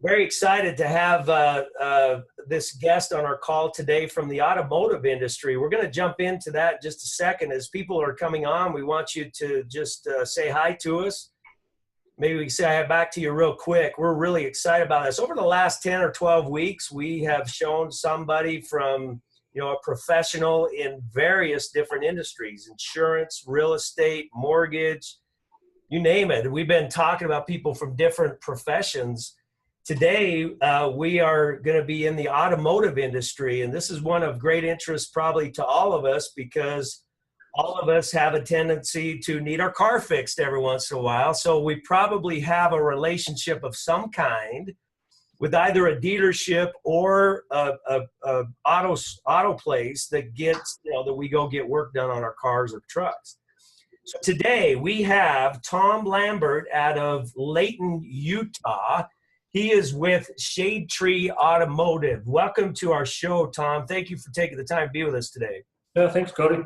Very excited to have this guest on our call today from the automotive industry. We're going to jump into that in just a second. As people are coming on, we want you to just say hi to us. Maybe we can say hi back to you real quick. We're really excited about this. Over the last 10 or 12 weeks, we have shown somebody from, a professional in various different industries: insurance, real estate, mortgage, you name it. We've been talking about people from different professions. Today, we are going to be in the automotive industry, and this is one of great interest probably to all of us because all of us have a tendency to need our car fixed every once in a while. So we probably have a relationship of some kind with either a dealership or a auto place that gets, that we go get work done on our cars or trucks. So today we have Tom Lambert out of Layton, Utah. He is with Shade Tree Automotive. Welcome to our show, Tom. Thank you for taking the time to be with us today. Yeah, thanks, Kody.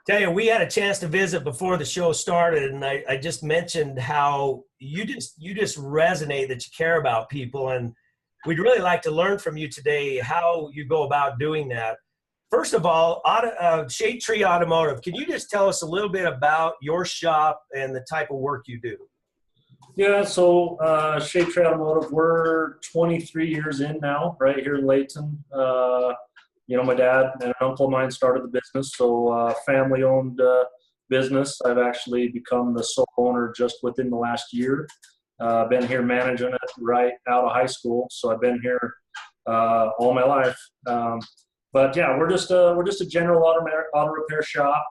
Tell you, we had a chance to visit before the show started, and I just mentioned how you just resonate, that you care about people, and we'd really like to learn from you today how you go about doing that. First of all, Shade Tree Automotive, can you just tell us a little bit about your shop and the type of work you do? Yeah, so Shade Tree Automotive, we're 23 years in now, right here in Layton. My dad and an uncle of mine started the business, so family-owned business. I've actually become the sole owner just within the last year. Been here managing it right out of high school, so I've been here all my life. But yeah, we're just a general auto repair shop.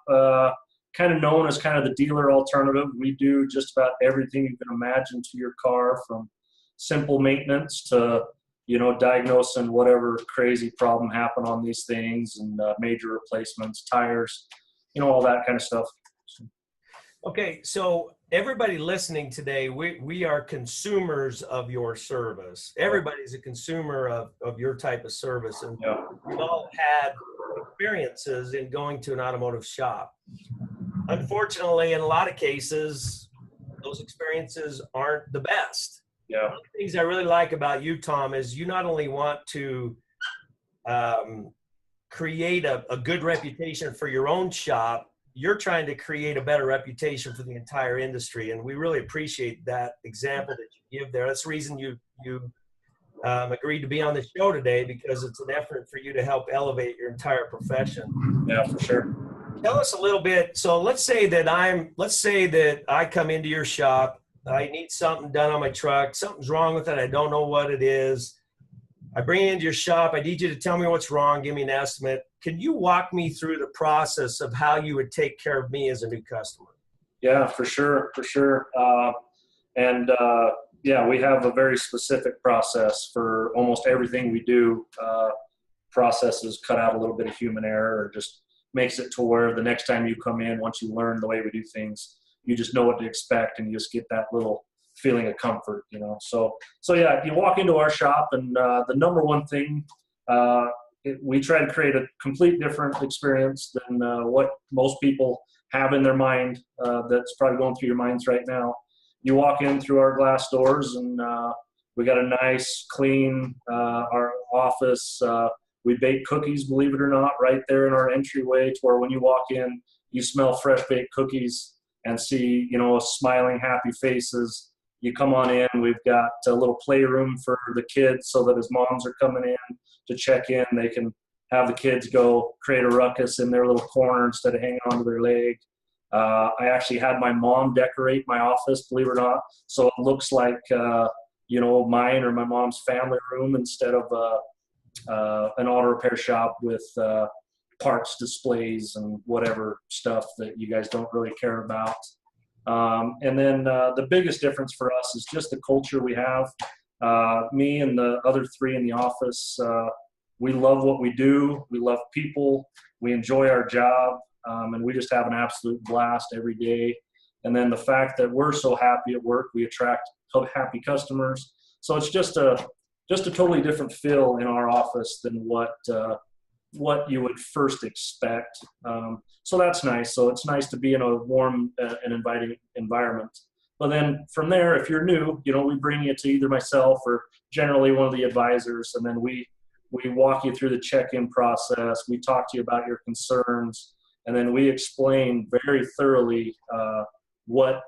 Kind of known as kind of the dealer alternative. We do just about everything you can imagine to your car, from simple maintenance to, diagnosing whatever crazy problem happened on these things, and major replacements, tires, all that kind of stuff. Okay, so everybody listening today, we are consumers of your service. Everybody's a consumer of your type of service, and yeah, we've all had experiences in going to an automotive shop. Unfortunately, in a lot of cases, those experiences aren't the best. Yeah. One of the things I really like about you, Tom, is you not only want to create a good reputation for your own shop, you're trying to create a better reputation for the entire industry. And we really appreciate that example that you give there. That's the reason you agreed to be on the show today, because it's an effort for you to help elevate your entire profession. Yeah, for sure. Tell us a little bit. So let's say that I come into your shop. I need something done on my truck. Something's wrong with it. I don't know what it is. I bring it into your shop. I need you to tell me what's wrong. Give me an estimate. Can you walk me through the process of how you would take care of me as a new customer? Yeah, for sure. Yeah, we have a very specific process for almost everything we do. Processes cut out a little bit of human error, or just makes it to where the next time you come in, once you learn the way we do things, you just know what to expect, and you just get that little feeling of comfort, So yeah, you walk into our shop, and the number one thing, we try to create a complete different experience than what most people have in their mind. That's probably going through your minds right now. You walk in through our glass doors, and we got a nice, clean our office. We bake cookies, believe it or not, right there in our entryway, to where when you walk in, you smell fresh baked cookies and see, smiling, happy faces. You come on in, we've got a little playroom for the kids, so that as moms are coming in to check in, they can have the kids go create a ruckus in their little corner instead of hanging onto their leg. I actually had my mom decorate my office, believe it or not, so it looks like, mine or my mom's family room, instead of an auto repair shop with parts displays and whatever stuff that you guys don't really care about. And then the biggest difference for us is just the culture we have. Me and the other three in the office, we love what we do. We love people. We enjoy our job, and we just have an absolute blast every day. And then the fact that we're so happy at work, we attract happy customers. So it's just a totally different feel in our office than what you would first expect. So that's nice. So it's nice to be in a warm and inviting environment. But then from there, if you're new, we bring you to either myself or generally one of the advisors, and then we walk you through the check-in process. We talk to you about your concerns, and then we explain very thoroughly what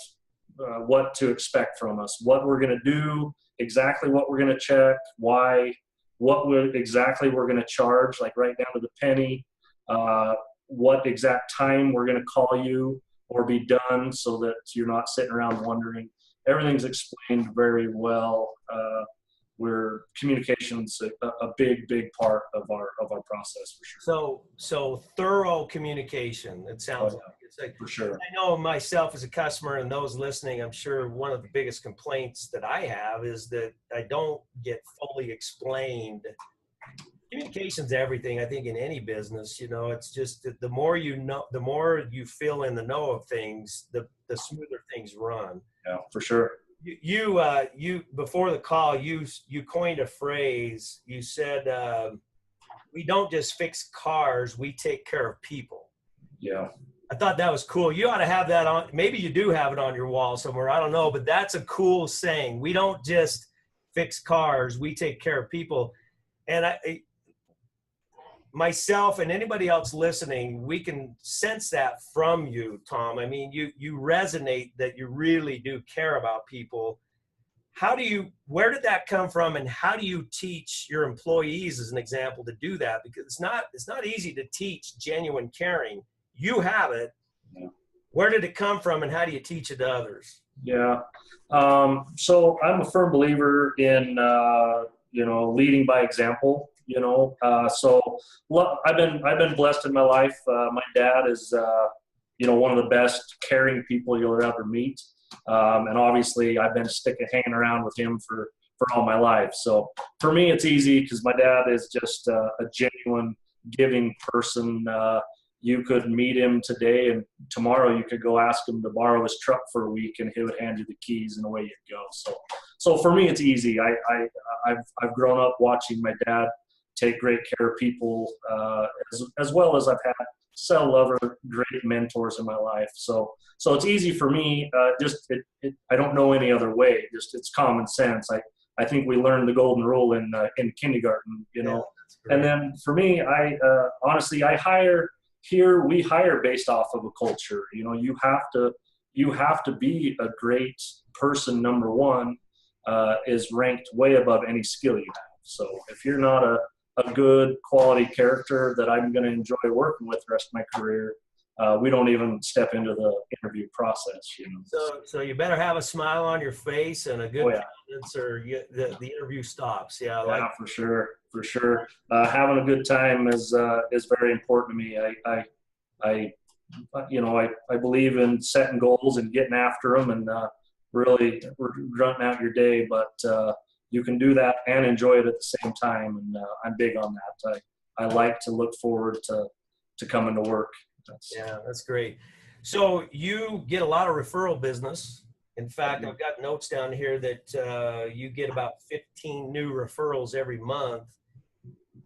to expect from us, what we're going to do, exactly what we're going to check, why, exactly we're going to charge, like right down to the penny, what exact time we're going to call you or be done, so that you're not sitting around wondering. Everything's explained very well. Where communication's a big part of our process, for sure. So thorough communication, it sounds like. It's like, for sure. I know myself as a customer and those listening, I'm sure one of the biggest complaints that I have is that I don't get fully explained. Communication's everything, I think, in any business. It's just that the more you know, the more you feel in the know of things, the smoother things run. Yeah, for sure. You before the call, you coined a phrase. You said, we don't just fix cars, we take care of people. Yeah. I thought that was cool. You ought to have that on. Maybe you do have it on your wall somewhere. I don't know, but that's a cool saying. We don't just fix cars, we take care of people. And myself and anybody else listening, we can sense that from you, Tom. I mean, you resonate that you really do care about people. Where did that come from, and how do you teach your employees, as an example, to do that? Because it's not easy to teach genuine caring. You have it. Yeah. Where did it come from, and how do you teach it to others? Yeah. So I'm a firm believer in, leading by example. So I've been blessed in my life. My dad is, one of the best caring people you'll ever meet. And obviously I've been hanging around with him for all my life. So for me, it's easy because my dad is just a genuine giving person. You could meet him today, and tomorrow you could go ask him to borrow his truck for a week, and he would hand you the keys, and away you'd go. So for me, it's easy. I've grown up watching my dad take great care of people, as well as I've had several other great mentors in my life. So it's easy for me. I don't know any other way. Just it's common sense. I think we learned the golden rule in kindergarten. Yeah, and then for me, honestly, we hire based off of a culture. You have to be a great person. Number one is ranked way above any skill you have. So if you're not a good quality character that I'm going to enjoy working with the rest of my career, we don't even step into the interview process. So you better have a smile on your face and a good countenance, or the interview stops. Yeah, for sure. Having a good time is very important to me. I believe in setting goals and getting after them, and really grunting out your day, but you can do that and enjoy it at the same time, and I'm big on that. I like to look forward to coming to work. That's great. So you get a lot of referral business. In fact, I've got notes down here that you get about 15 new referrals every month.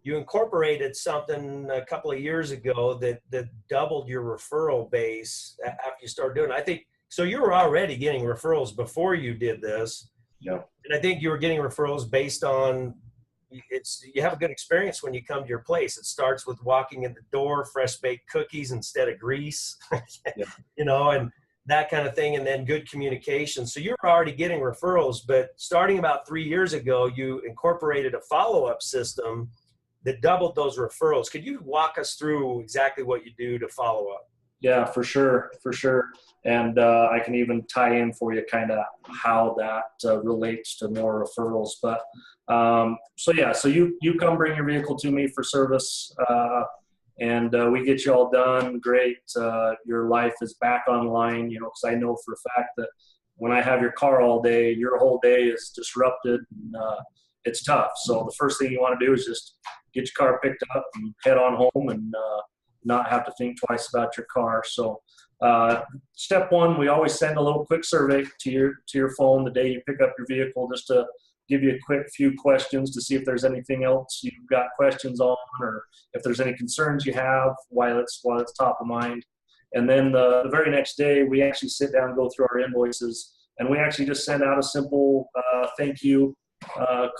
You incorporated something a couple of years ago that doubled your referral base after you started doing it. I think so. You were already getting referrals before you did this. Yeah. And I think you were getting referrals based on you have a good experience when you come to your place. It starts with walking in the door, fresh baked cookies instead of grease, and that kind of thing, and then good communication. So you're already getting referrals, but starting about 3 years ago, you incorporated a follow-up system that doubled those referrals. Could you walk us through exactly what you do to follow up? Yeah, for sure. And I can even tie in for you kind of how that relates to more referrals. But so you come bring your vehicle to me for service, and we get you all done. Great. Your life is back online, because I know for a fact that when I have your car all day, your whole day is disrupted, and it's tough. So the first thing you want to do is just get your car picked up and head on home, and not have to think twice about your car. So step one, we always send a little quick survey to your phone the day you pick up your vehicle, just to give you a quick few questions to see if there's anything else you've got questions on, or if there's any concerns you have while it's top of mind. And then the very next day, we actually sit down and go through our invoices And we actually just send out a simple thank you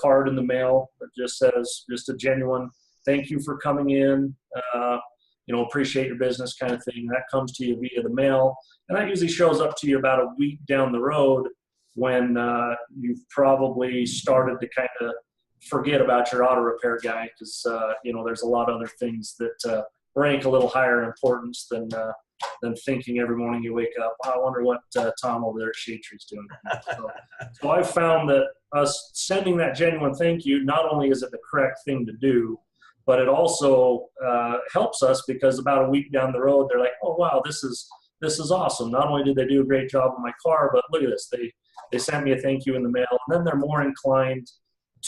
card in the mail that just says, just a genuine thank you for coming in, appreciate your business kind of thing. That comes to you via the mail. And that usually shows up to you about a week down the road when you've probably started to kind of forget about your auto repair guy because, there's a lot of other things that rank a little higher in importance than thinking every morning you wake up, I wonder what Tom over there at Shade Tree's doing. So I've found that us sending that genuine thank you, not only is it the correct thing to do, but it also helps us because about a week down the road, they're like, oh, wow, this is awesome. Not only did they do a great job on my car, but look at this. They sent me a thank you in the mail. And then they're more inclined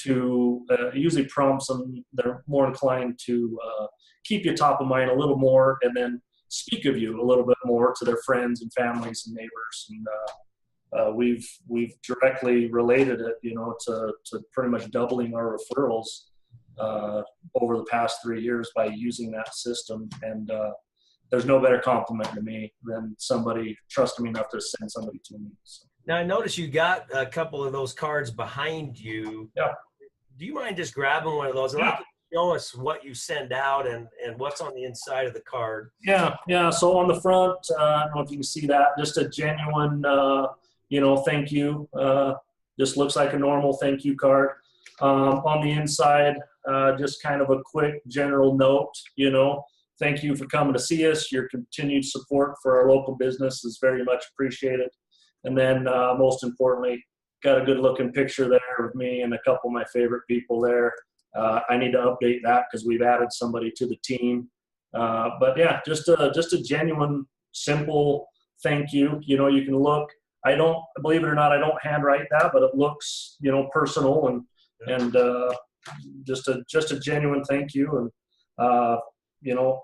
to, it usually prompts them, they're more inclined to keep you top of mind a little more and then speak of you a little bit more to their friends and families and neighbors. And we've directly related it, to pretty much doubling our referrals over the past 3 years by using that system. And there's no better compliment to me than somebody trusting me enough to send somebody to me. So. Now, I noticed you got a couple of those cards behind you. Yeah. Do you mind just grabbing one of those? I'd like to show us what you send out and what's on the inside of the card. Yeah. So on the front, I don't know if you can see that, just a genuine, thank you. Just looks like a normal thank you card. On the inside, just kind of a quick general note, thank you for coming to see us. Your continued support for our local business is very much appreciated. And then most importantly, got a good looking picture there of me and a couple of my favorite people there. I need to update that because we've added somebody to the team. But yeah, just a genuine, simple thank you. You can look, believe it or not, I don't handwrite that, but it looks, personal and just a genuine thank you. And,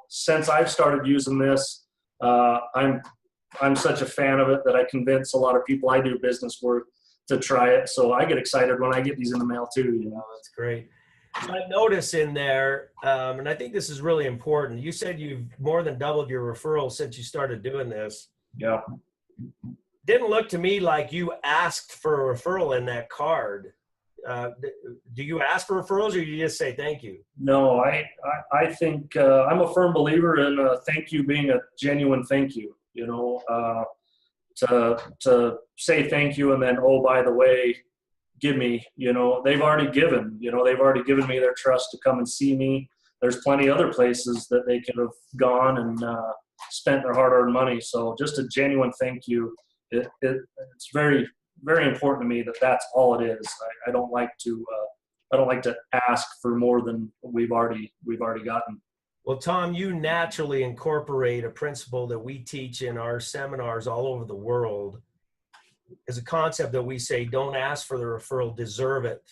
since I've started using this, I'm such a fan of it that I convince a lot of people I do business with to try it. So I get excited when I get these in the mail too. That's great. I notice in there, and I think this is really important. You said you've more than doubled your referrals since you started doing this. Yeah. Didn't look to me like you asked for a referral in that card. Do you ask for referrals or you just say thank you? No, I think I'm a firm believer in thank you being a genuine thank you. To say thank you and then, oh, by the way, give me, they've already given me their trust to come and see me. There's plenty of other places that they could have gone and spent their hard-earned money. So just a genuine thank you. It's very, very important to me that that's all it is. I don't like to ask for more than we've already gotten. Well, Tom, you naturally incorporate a principle that we teach in our seminars all over the world. Is a concept that we say, don't ask for the referral, deserve it.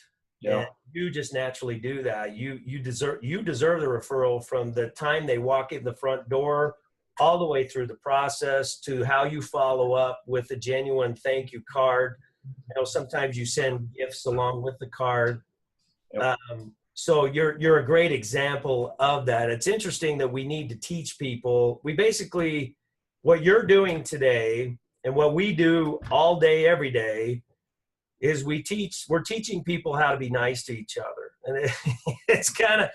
Yeah. And you just naturally do that. You deserve the referral from the time they walk in the front door all the way through the process to how you follow up with a genuine thank you card. Sometimes you send gifts along with the card. Yep. So you're a great example of that. It's interesting that we need to teach people. We basically, what you're doing today and what we do all day, every day, is we're teaching people how to be nice to each other. And it's kind of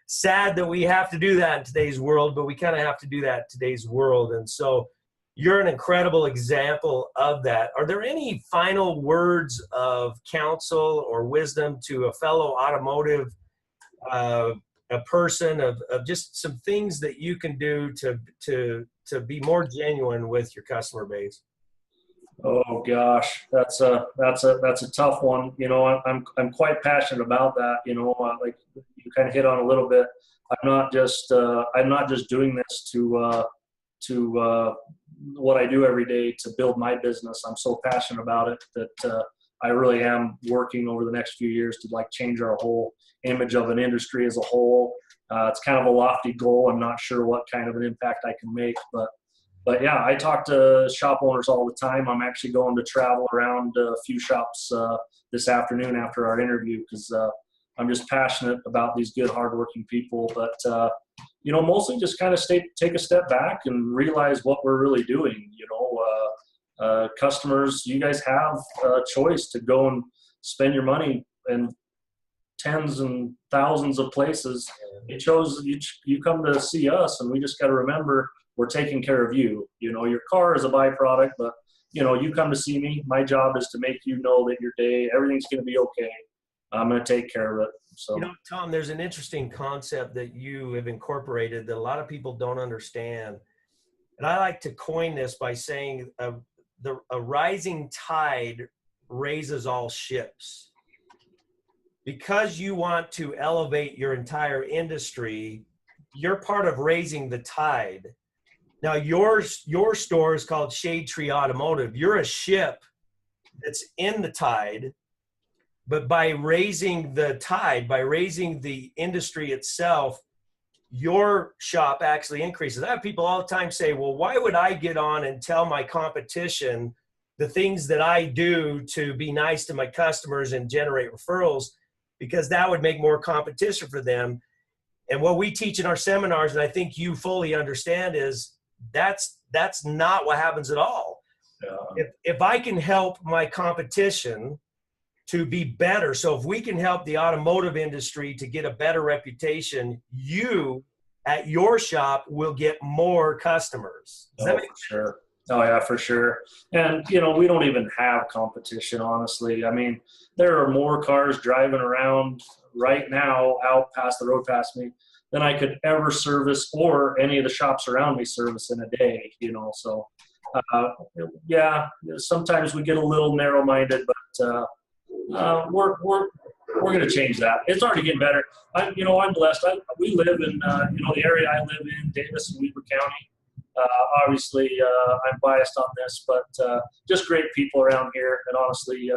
sad that we have to do that in today's world, but we kind of have to do that in today's world. And so you're an incredible example of that. Are there any final words of counsel or wisdom to a fellow automotive a person of just some things that you can do to be more genuine with your customer base? Oh gosh, that's a tough one. I'm quite passionate about that. Like you kind of hit on a little bit. I'm not just doing this to what I do every day to build my business. I'm so passionate about it that I really am working over the next few years to change our whole image of an industry as a whole. It's kind of a lofty goal. I'm not sure what kind of an impact I can make, but yeah, I talk to shop owners all the time. I'm actually going to travel around a few shops this afternoon after our interview because I'm just passionate about these good, hardworking people. But mostly just kind of take a step back and realize what we're really doing. Customers, you guys have a choice to go and spend your money in tens and thousands of places. You come to see us, and we just got to remember we're taking care of you. You know, your car is a byproduct, but you know, you come to see me. My job is to make you know that your day, everything's going to be okay. I'm going to take care of it. So, you know, Tom, there's an interesting concept that you have incorporated that a lot of people don't understand. And I like to coin this by saying a rising tide raises all ships. Because you want to elevate your entire industry, you're part of raising the tide. Now, your store is called Shade Tree Automotive. You're a ship that's in the tide, but by raising the tide, by raising the industry itself, your shop actually increases. I have people all the time say, well, why would I get on and tell my competition the things that I do to be nice to my customers and generate referrals? Because that would make more competition for them. And what we teach in our seminars, and I think you fully understand, is that's not what happens at all. yeah. If I can help my competition to be better, so if we can help the automotive industry to get a better reputation, you at your shop will get more customers. Does that make sense? Sure. Oh yeah, for sure. And you know, we don't even have competition, honestly. I mean, there are more cars driving around right now out past the road past me than I could ever service, or any of the shops around me service in a day, you know. So yeah, sometimes we get a little narrow-minded, but we're going to change that. It's already getting better. I'm blessed. We live in the area I live in, Davis and Weber County. Obviously, I'm biased on this, but just great people around here. And honestly,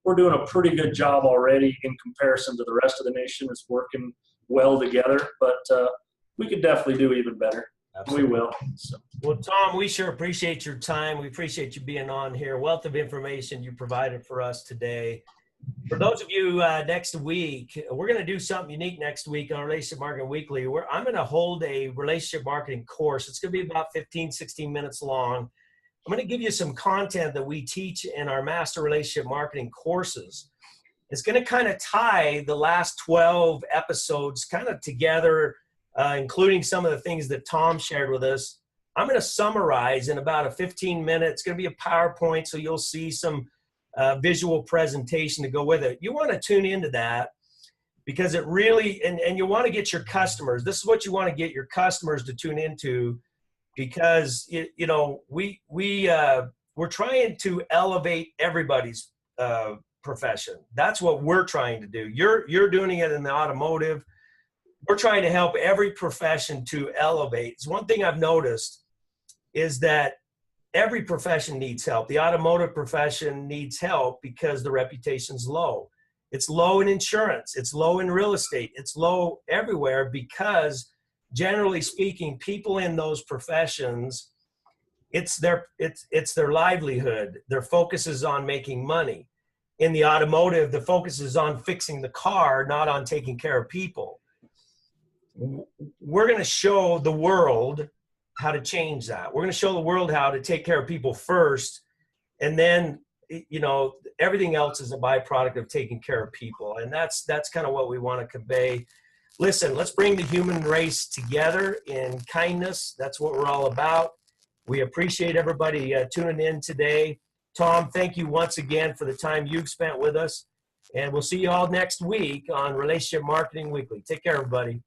we're doing a pretty good job already in comparison to the rest of the nation. It's working well together, but we could definitely do even better. Absolutely. We will. So. Well, Tom, we sure appreciate your time. We appreciate you being on here. Wealth of information you provided for us today. For those of you next week, we're going to do something unique next week on Relationship Marketing Weekly. I'm going to hold a relationship marketing course. It's going to be about 15, 16 minutes long. I'm going to give you some content that we teach in our master relationship marketing courses. It's going to kind of tie the last 12 episodes kind of together, including some of the things that Tom shared with us. I'm going to summarize in about a 15-minute. It's going to be a PowerPoint, so you'll see some visual presentation to go with it. You want to tune into that because it really, and you want to get your customers. This is what you want to get your customers to tune into, because we're trying to elevate everybody's profession. That's what we're trying to do. You're doing it in the automotive. We're trying to help every profession to elevate. It's one thing I've noticed is that every profession needs help. The automotive profession needs help because the reputation's low. It's low in insurance. It's low in real estate. It's low everywhere because, generally speaking, people in those professions, it's their livelihood. Their focus is on making money. In the automotive, the focus is on fixing the car, not on taking care of people. We're going to show the world how to change that. We're going to show the world how to take care of people first, and then everything else is a byproduct of taking care of people. And that's kind of what we want to convey. Listen, let's bring the human race together in kindness. That's what we're all about. We appreciate everybody tuning in today. Tom, thank you once again for the time you've spent with us, and we'll see you all next week on Relationship Marketing Weekly. Take care, everybody.